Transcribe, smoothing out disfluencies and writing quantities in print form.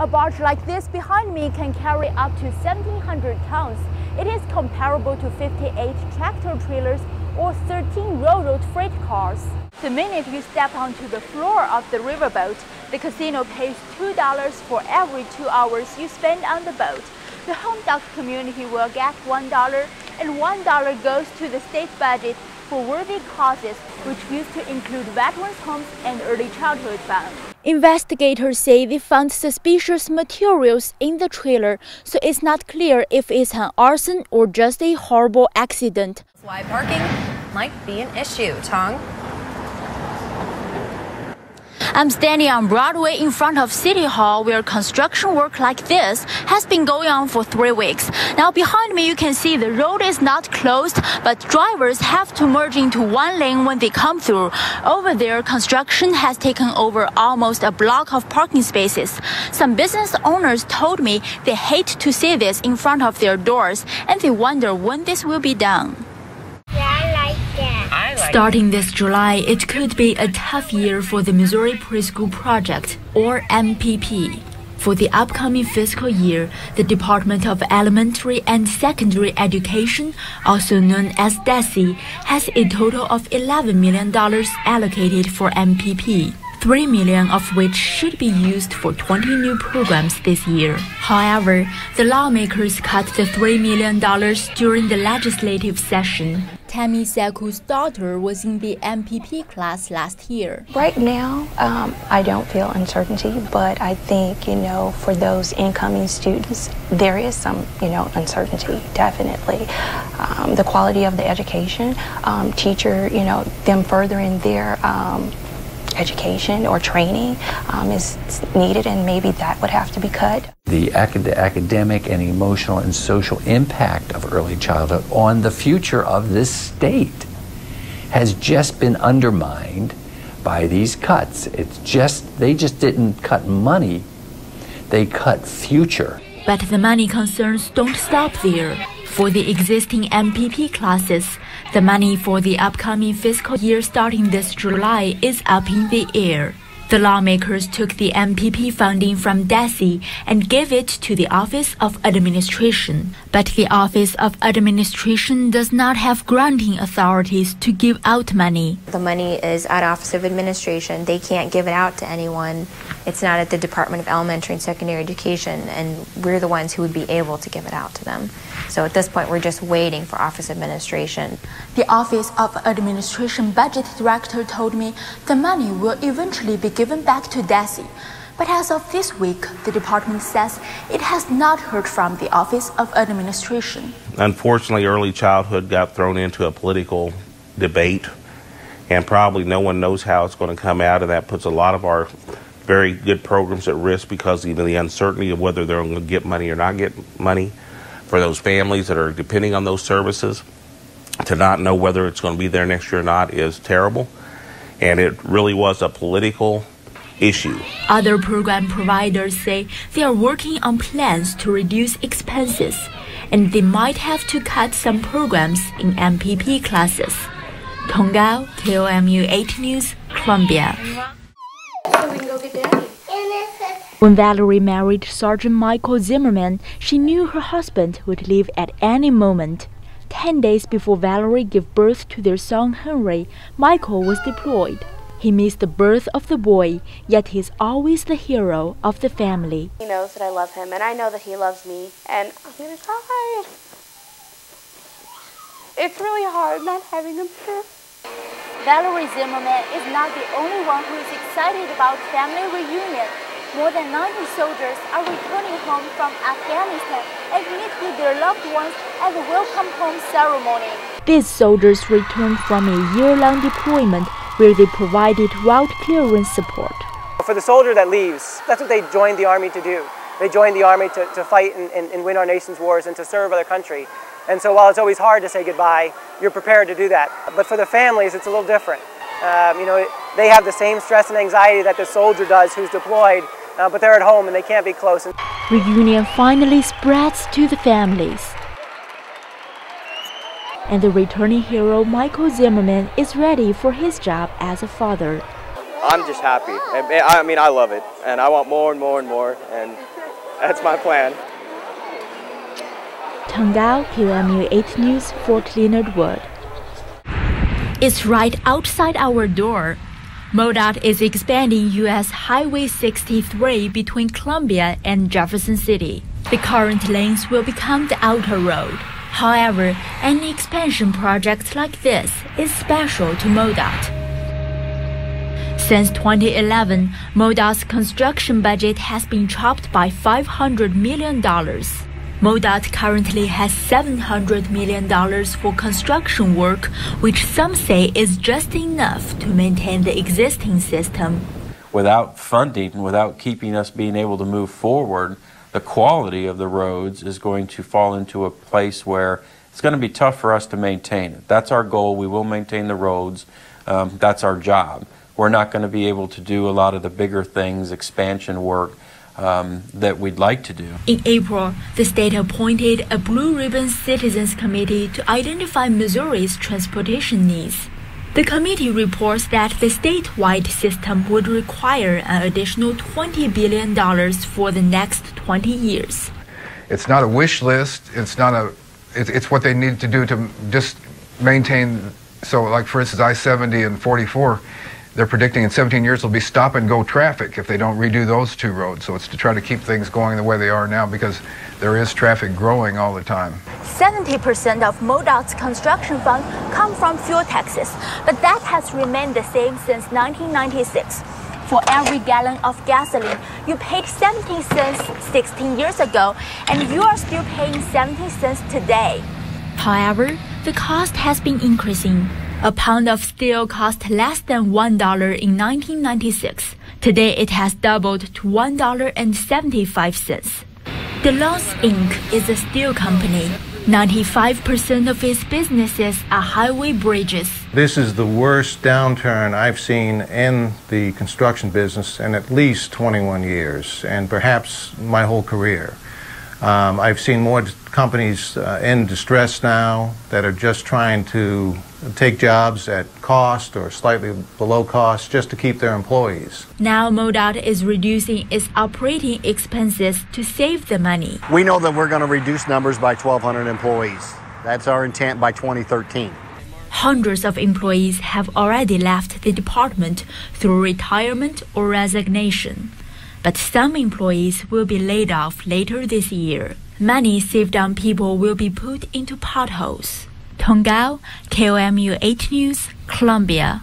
A barge like this behind me can carry up to 1,700 tons. It is comparable to 58 tractor trailers or 13 railroad freight cars. The minute you step onto the floor of the riverboat, the casino pays $2 for every 2 hours you spend on the boat. The home dock community will get $1, and $1 goes to the state budget for worthy causes, which used to include veterans' homes and early childhood funds. Investigators say they found suspicious materials in the trailer, so it's not clear if it's an arson or just a horrible accident. That's why parking might be an issue, Tong. I'm standing on Broadway in front of City Hall, where construction work like this has been going on for 3 weeks. Now behind me you can see the road is not closed, but drivers have to merge into one lane when they come through. Over there, construction has taken over almost a block of parking spaces. Some business owners told me they hate to see this in front of their doors, and they wonder when this will be done. Starting this July, it could be a tough year for the Missouri Preschool Project, or MPP. For the upcoming fiscal year, the Department of Elementary and Secondary Education, also known as DESE, has a total of $11 million allocated for MPP. $3 million of which should be used for 20 new programs this year. However, the lawmakers cut the $3 million during the legislative session. Tammy Seku's daughter was in the MPP class last year. Right now, I don't feel uncertainty, but I think, for those incoming students, there is some, uncertainty, definitely. The quality of the education, teacher, them furthering their education or training is needed, and maybe that would have to be cut. The academic and emotional and social impact of early childhood on the future of this state has just been undermined by these cuts. They just didn't cut money, they cut future. But the money concerns don't stop there. For the existing MPP classes, the money for the upcoming fiscal year starting this July is up in the air. The lawmakers took the MPP funding from DESE and gave it to the Office of Administration. But the Office of Administration does not have granting authorities to give out money. The money is at Office of Administration. They can't give it out to anyone. It's not at the Department of Elementary and Secondary Education, and we're the ones who would be able to give it out to them. So at this point, we're just waiting for Office of Administration. The Office of Administration Budget Director told me the money will eventually be given back to DESE. But as of this week, the department says it has not heard from the Office of Administration. Unfortunately, early childhood got thrown into a political debate, and probably no one knows how it's going to come out, and that puts a lot of our very good programs at risk because of the uncertainty of whether they're going to get money or not get money. For those families that are depending on those services, to not know whether it's going to be there next year or not is terrible, and it really was a political issue. Other program providers say they are working on plans to reduce expenses, and they might have to cut some programs in MPP classes. Tong Gao, KOMU 8 News, Columbia. When Valerie married Sergeant Michael Zimmerman, she knew her husband would leave at any moment. 10 days before Valerie gave birth to their son Henry, Michael was deployed. He missed the birth of the boy, yet he's always the hero of the family. He knows that I love him, and I know that he loves me, and I'm gonna cry. It's really hard not having him here. Valerie Zimmerman is not the only one who is excited about family reunion. More than 90 soldiers are returning home from Afghanistan and meet with their loved ones at the welcome home ceremony. These soldiers returned from a year-long deployment where they provided route clearance support. For the soldier that leaves, that's what they joined the Army to do. They joined the Army to fight and win our nation's wars and to serve other country. And so while it's always hard to say goodbye, you're prepared to do that. But for the families, it's a little different. They have the same stress and anxiety that the soldier does who's deployed, but they're at home and they can't be close. Reunion finally spreads to the families. And the returning hero, Michael Zimmerman, is ready for his job as a father. I'm just happy. I mean, I love it, and I want more and more and more, and that's my plan. Tong Gao, KOMU 8 News, Fort Leonard Wood. It's right outside our door. MoDOT is expanding U.S. Highway 63 between Columbia and Jefferson City. The current lanes will become the outer road. However, any expansion project like this is special to MoDOT. Since 2011, MoDOT's construction budget has been chopped by $500 million. MoDOT currently has $700 million for construction work, which some say is just enough to maintain the existing system. Without funding, without keeping us being able to move forward, the quality of the roads is going to fall into a place where it's going to be tough for us to maintain it. That's our goal. We will maintain the roads. That's our job. We're not going to be able to do a lot of the bigger things, expansion work, that we'd like to do. In April, the state appointed a Blue Ribbon Citizens Committee to identify Missouri's transportation needs. The committee reports that the statewide system would require an additional $20 billion for the next 20 years. It's not a wish list. It's what they need to do to just maintain. So, like for instance, I-70 and 44. They're predicting in 17 years there'll be stop-and-go traffic if they don't redo those two roads. So it's to try to keep things going the way they are now because there is traffic growing all the time. 70% of MoDOT's construction funds come from fuel taxes, but that has remained the same since 1996. For every gallon of gasoline, you paid 17 cents 16 years ago, and you are still paying 17 cents today. However, the cost has been increasing. A pound of steel cost less than $1 in 1996. Today it has doubled to $1.75. DeLance Inc. is a steel company. 95% of its businesses are highway bridges. This is the worst downturn I've seen in the construction business in at least 21 years, and perhaps my whole career. I've seen more companies in distress now that are just trying to take jobs at cost or slightly below cost just to keep their employees. Now MoDOT is reducing its operating expenses to save the money. We know that we're going to reduce numbers by 1,200 employees. That's our intent by 2013. Hundreds of employees have already left the department through retirement or resignation. But some employees will be laid off later this year. Many saved-on people will be put into potholes. Tong Gao, KOMU 8 News, Columbia.